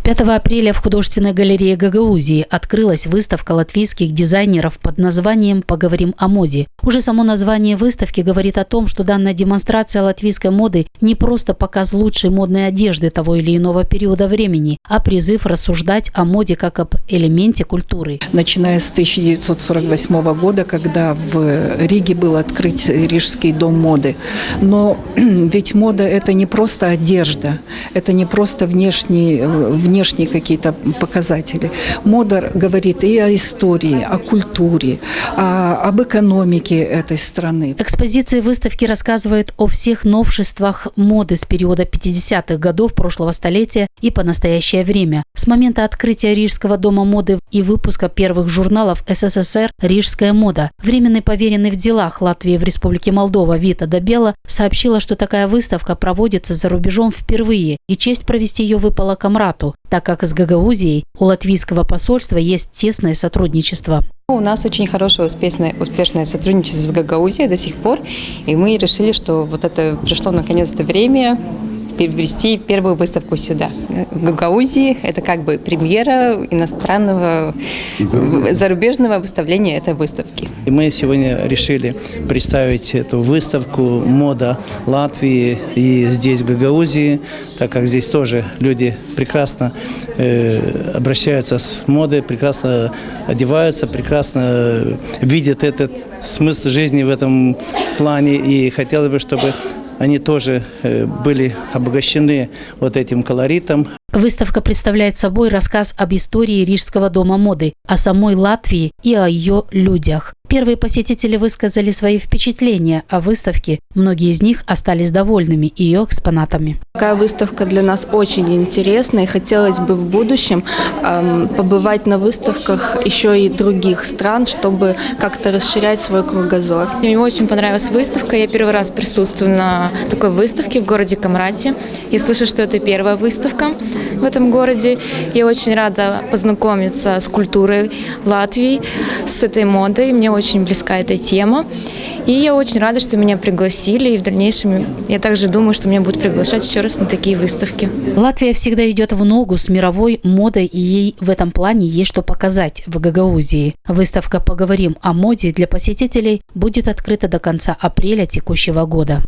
5 апреля в художественной галерее Гагаузии открылась выставка латвийских дизайнеров под названием «Поговорим о моде». Уже само название выставки говорит о том, что данная демонстрация латвийской моды не просто показ лучшей модной одежды того или иного периода времени, а призыв рассуждать о моде как об элементе культуры. Начиная с 1948 года, когда в Риге был открыт Рижский дом моды. Но ведь мода – это не просто одежда, это не просто внешние какие-то показатели. Мода говорит и о истории, о культуре, об экономике этой страны. Экспозиции выставки рассказывают о всех новшествах моды с периода 50-х годов прошлого столетия и по настоящее время. С момента открытия Рижского дома моды и выпуска первых журналов СССР «Рижская мода» временный поверенный в делах Латвии в Республике Молдова Вита Добела сообщила, что такая выставка проводится за рубежом впервые, и честь провести ее выпала Камрату, так как с Гагаузией у латвийского посольства есть тесное сотрудничество. У нас очень хорошее, успешное сотрудничество с Гагаузией до сих пор, и мы решили, что вот это пришло наконец-то время перевести первую выставку сюда. В Гагаузии это как бы премьера иностранного, зарубежного выставления этой выставки. И мы сегодня решили представить эту выставку «Мода Латвии» и здесь, в Гагаузии, так как здесь тоже люди прекрасно обращаются с модой, прекрасно одеваются, прекрасно видят этот смысл жизни в этом плане. И хотелось бы, чтобы они тоже были обогащены вот этим колоритом. Выставка представляет собой рассказ об истории Рижского дома моды, о самой Латвии и о ее людях. Первые посетители высказали свои впечатления о выставке. Многие из них остались довольными ее экспонатами. Такая выставка для нас очень интересна, и хотелось бы в будущем побывать на выставках еще и других стран, чтобы как-то расширять свой кругозор. Мне очень понравилась выставка. Я первый раз присутствую на такой выставке в городе Камрате. Я слышу, что это первая выставка в этом городе. Я очень рада познакомиться с культурой Латвии, с этой модой. Мне очень близка эта тема. И я очень рада, что меня пригласили. И в дальнейшем я также думаю, что меня будут приглашать еще раз на такие выставки. Латвия всегда идет в ногу с мировой модой, и ей в этом плане есть что показать в Гагаузии. Выставка «Поговорим о моде» для посетителей будет открыта до конца апреля текущего года.